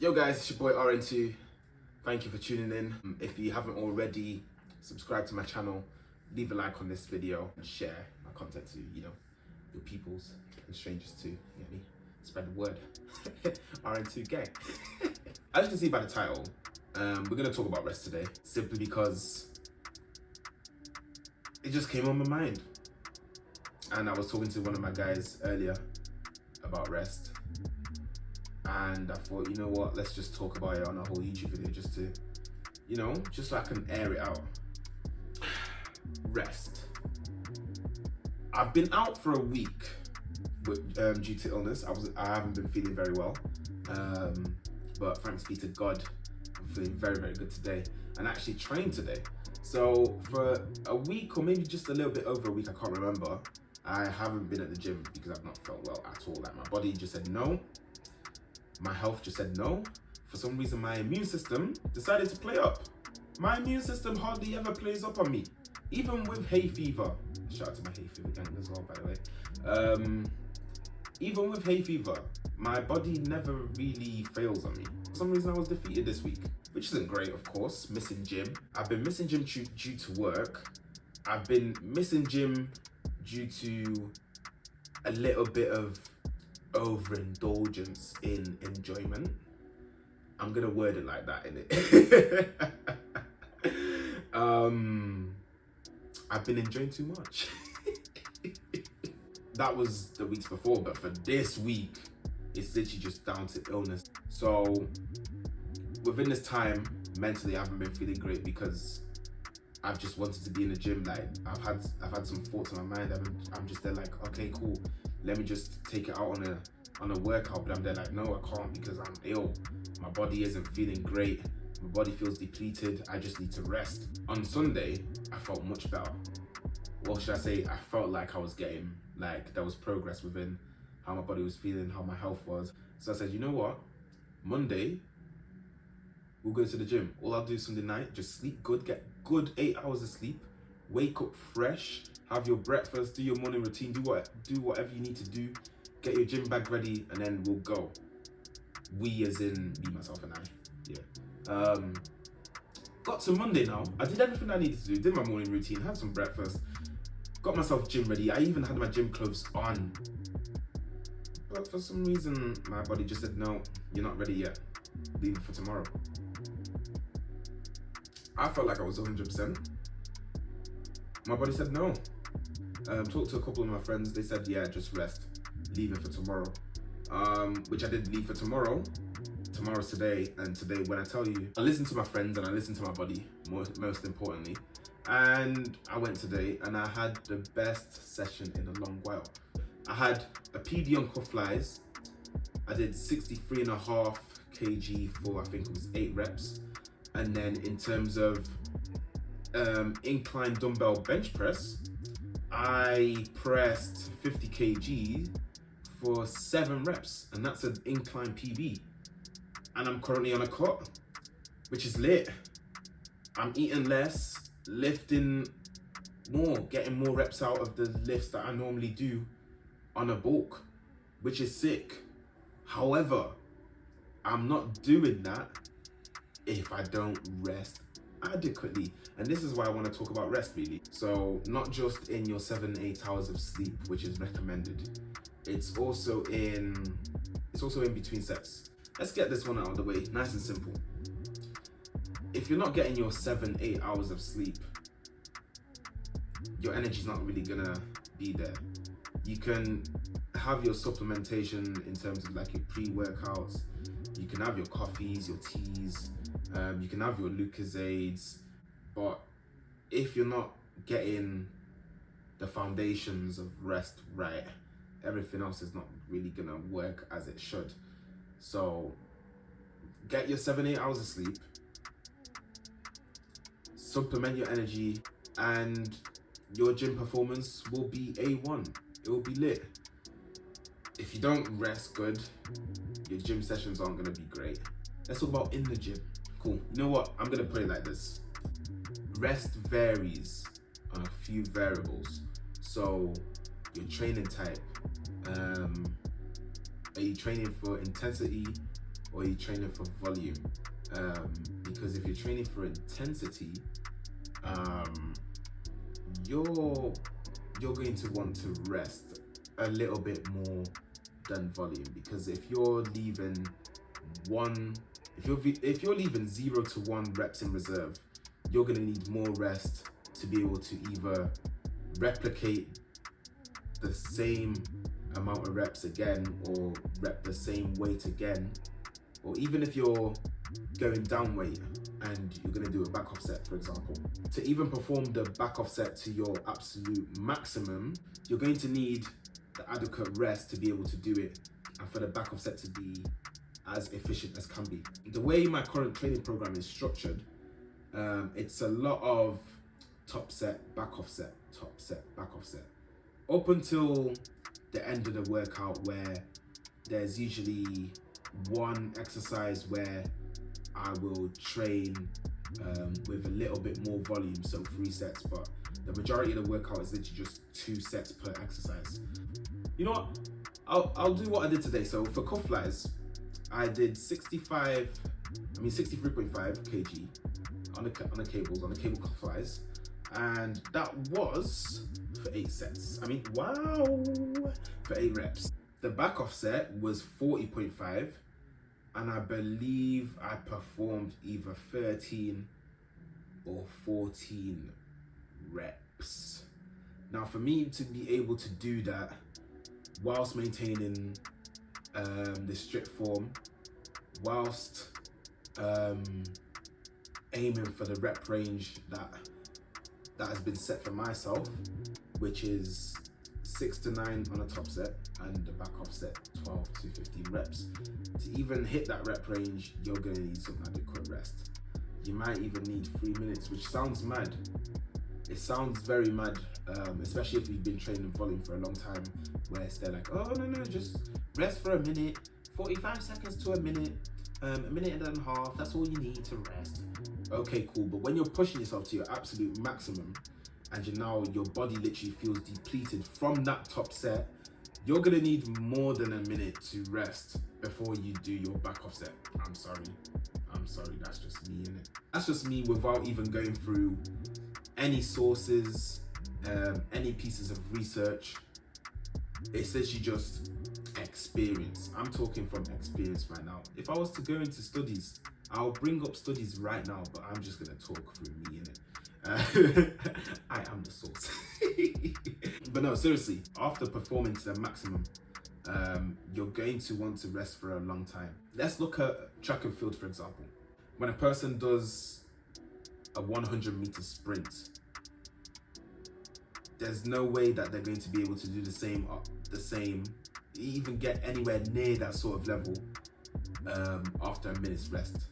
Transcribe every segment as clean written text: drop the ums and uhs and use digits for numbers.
Yo guys, it's your boy RN2. Thank you for tuning in. If you haven't already, subscribe to my channel, leave a like on this video and share my content to, your peoples and strangers too, you get me? Spread the word. RN2 gang. As you can see by the title, we're gonna talk about rest today, simply because it just came on my mind. And I was talking to one of my guys earlier about rest. And I thought, you know what, let's just talk about it on a whole YouTube video just to, just so I can air it out. Rest. I've been out for a week due to illness. I haven't been feeling very well. But thanks be to God, I'm feeling very, very good today. And I actually trained today. So for a week, or maybe just a little bit over a week, I can't remember, I haven't been at the gym because I've not felt well at all. Like, my body just said no. My health just said no. For some reason, my immune system decided to play up. My immune system hardly ever plays up on me. Even with hay fever. Shout out to my hay fever gang as well, by the way. Even with hay fever, my body never really fails on me. For some reason, I was defeated this week, which isn't great, of course. Missing gym. I've been missing gym due to work. I've been missing gym due to a little bit of overindulgence in enjoyment. I'm gonna word it like that, innit? I've been enjoying too much. That was the weeks before, but for this week, it's literally just down to illness. So within this time, mentally, I haven't been feeling great because I've just wanted to be in the gym. Like, I've had some thoughts in my mind. I'm just there like, okay, cool. Let me just take it out on a workout, but I'm there like, no, I can't because I'm ill. My body isn't feeling great. My body feels depleted. I just need to rest. On Sunday, I felt much better. Or should I say, I felt like I was getting, like, there was progress within how my body was feeling, how my health was. So I said, you know what? Monday, we'll go to the gym. All I'll do Sunday night, just sleep good, get good 8 hours of sleep, wake up fresh, have your breakfast, do your morning routine, do whatever you need to do, get your gym bag ready, and then we'll go. We as in me, myself, and I. Yeah. Got to Monday now. I did everything I needed to do. Did my morning routine, had some breakfast, got myself gym ready. I even had my gym clothes on. But for some reason, my body just said, no, you're not ready yet. Leave it for tomorrow. I felt like I was 100%. My body said no. Talked to a couple of my friends. They said, yeah, just rest. Leave it for tomorrow. Which I did leave for tomorrow. Tomorrow's today. And today, when I tell you, I listened to my friends and I listened to my body, most importantly. And I went today and I had the best session in a long while. I had a PD on cuff flies. I did 63.5 kg for, I think it was 8 reps. And then in terms of incline dumbbell bench press, I pressed 50 kg for 7 reps, and that's an incline PB. And I'm currently on a cut, which is lit. I'm eating less, lifting more, getting more reps out of the lifts that I normally do on a bulk, which is sick. However, I'm not doing that if I don't rest adequately. And this is why I want to talk about rest, really. So not just in your 7-8 hours of sleep, which is recommended. It's also in between sets. Let's get this one out of the way, nice and simple. If you're not getting your 7-8 hours of sleep, your energy's not really gonna be there. You can have your supplementation in terms of like your pre-workouts. You can have your coffees, your teas, you can have your Lucozades, but if you're not getting the foundations of rest right, everything else is not really gonna work as it should. So get your 7-8 hours of sleep, supplement your energy, and your gym performance will be A1. It will be lit. If you don't rest good, your gym sessions aren't gonna be great. Let's talk about in the gym. Cool. You know what? I'm gonna put it like this. Rest varies on a few variables. So your training type. Are you training for intensity or are you training for volume? Because if you're training for intensity, you're going to want to rest a little bit more than volume, because if you're leaving leaving 0 to 1 reps in reserve, you're going to need more rest to be able to either replicate the same amount of reps again, or rep the same weight again, or even if you're going down weight and you're going to do a back off set, for example, to even perform the back off set to your absolute maximum, you're going to need the adequate rest to be able to do it, and for the back off set to be as efficient as can be. The way my current training program is structured, it's a lot of top set, back off set, top set, back off set, up until the end of the workout, where there's usually one exercise where I will train with a little bit more volume, so 3 sets, but the majority of the workout is literally just 2 sets per exercise. You know what? I'll do what I did today. So for cuff flies, I did 63.5 kg on the cable cuff flies, and that was for 8 sets. For 8 reps. The back off set was 40.5, and I believe I performed either 13 or 14 reps. Now, for me to be able to do that whilst maintaining the strict form, whilst aiming for the rep range that has been set for myself, which is 6 to 9 on a top set, and the back off set 12 to 15 reps. To even hit that rep range, you're going to need some adequate rest. You might even need 3 minutes, which sounds mad. It sounds very mad, especially if you've been training volume for a long time, where they're like, oh no, just rest for a minute, 45 seconds to a minute and a half, that's all you need to rest. Okay, cool, but when you're pushing yourself to your absolute maximum, and your body literally feels depleted from that top set, you're gonna need more than a minute to rest before you do your back off set. I'm sorry, that's just me, innit? That's just me without even going through any sources, any pieces of research. It's literally just experience. I'm talking from experience right now. If I was to go into studies, I'll bring up studies right now, but I'm just gonna talk through me, innit? I am the source. But no, seriously, after performing to the maximum, you're going to want to rest for a long time. Let's look at track and field, for example. When a person does a 100-meter sprint, there's no way that they're going to be able to do the same, even get anywhere near that sort of level after a minute's rest,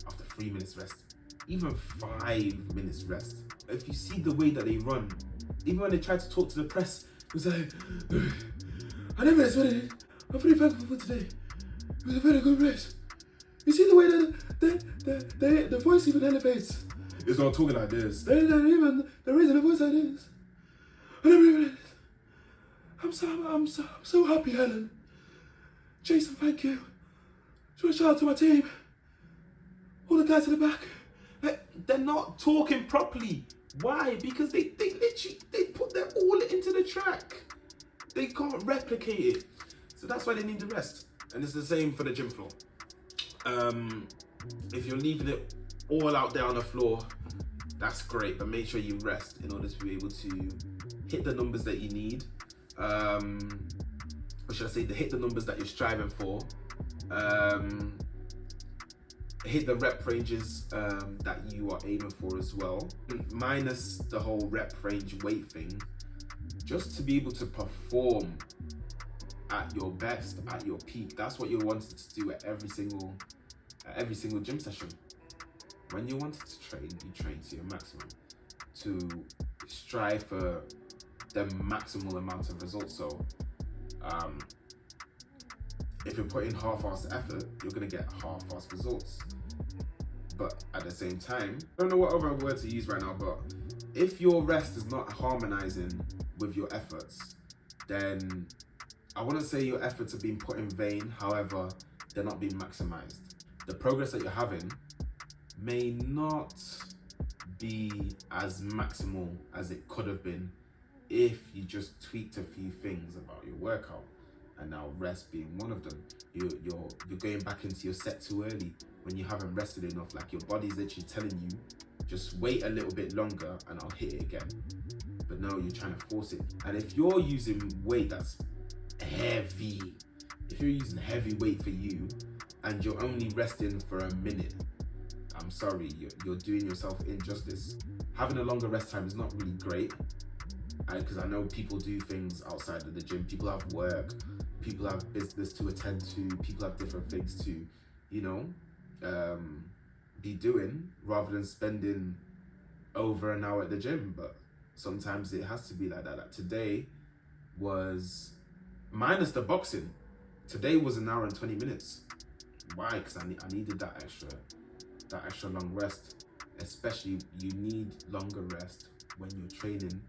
after 3 minutes rest, even 5 minutes rest. If you see the way that they run, even when they try to talk to the press, it was like, I never expected it. I'm pretty thankful for today. It was a very good race. You see the way that the voice even elevates. It's not talking like this. They're even raising the voice like this. I never even. I'm so happy, Helen. Jason, thank you. Just want to shout out to my team. All the guys in the back. They're not talking properly. Why? Because they literally put their all into the track. They can't replicate it. So that's why they need the rest. And it's the same for the gym floor. If you're leaving it all out there on the floor, that's great, but make sure you rest in order to be able to hit the numbers that you need. Or should I say, to hit the numbers that you're striving for. Hit the rep ranges that you are aiming for as well, minus the whole rep range weight thing, just to be able to perform at your best, at your peak. That's what you're wanting to do at every single gym session. When you wanted to train, you train to your maximum, to strive for the maximal amount of results. So if you're putting half-assed effort, you're gonna get half-assed results. But at the same time, I don't know what other word to use right now, but if your rest is not harmonizing with your efforts, then I wouldn't say your efforts are being put in vain, however, they're not being maximized. the progress that you're having may not be as maximal as it could have been if you just tweaked a few things about your workout, and now rest being one of them. You're going back into your set too early when you haven't rested enough. Like, your body's literally telling you, just wait a little bit longer and I'll hit it again. But no, you're trying to force it. And if you're using weight that's heavy, if you're using heavy weight for you and you're only resting for a minute, I'm sorry, you're doing yourself injustice. Having a longer rest time is not really great, because I know people do things outside of the gym. People have work, people have business to attend to, people have different things to, be doing, rather than spending over an hour at the gym. But sometimes it has to be like that. Like today was, minus the boxing, today was an hour and 20 minutes. Why? Because I needed that extra long rest. Especially, you need longer rest when you're training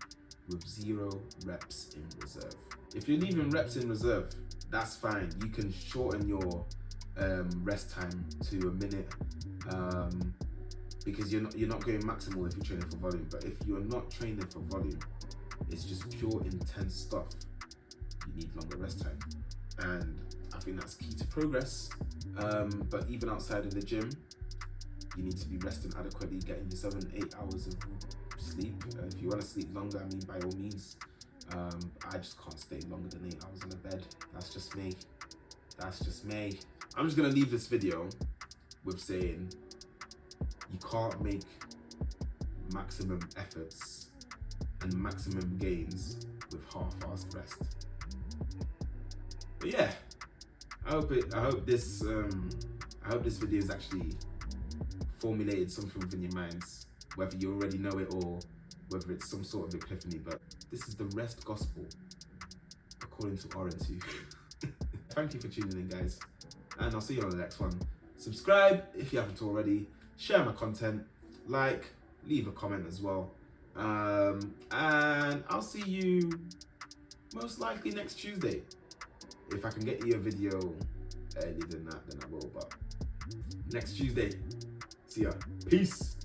with 0 reps in reserve. If you're leaving reps in reserve, that's fine. You can shorten your rest time to a minute, because you're not going maximal if you're training for volume. But if you're not training for volume, it's just pure intense stuff, you need longer rest time. And I think that's key to progress. But even outside of the gym, you need to be resting adequately, getting your 7-8 hours of sleep. If you want to sleep longer, I mean, by all means. I just can't stay longer than 8 hours on the bed. That's just me. I'm just gonna leave this video with saying, you can't make maximum efforts and maximum gains with half-assed rest. But yeah, I hope this video has actually formulated something within your minds, whether you already know it or whether it's some sort of epiphany. But this is the rest gospel according to RN2. Thank you for tuning in, guys, and I'll see you on the next one. Subscribe if you haven't already, share my content, like, leave a comment as well, and I'll see you most likely next Tuesday. If I can get you a video earlier than that, then I will, but next Tuesday. See ya. Peace.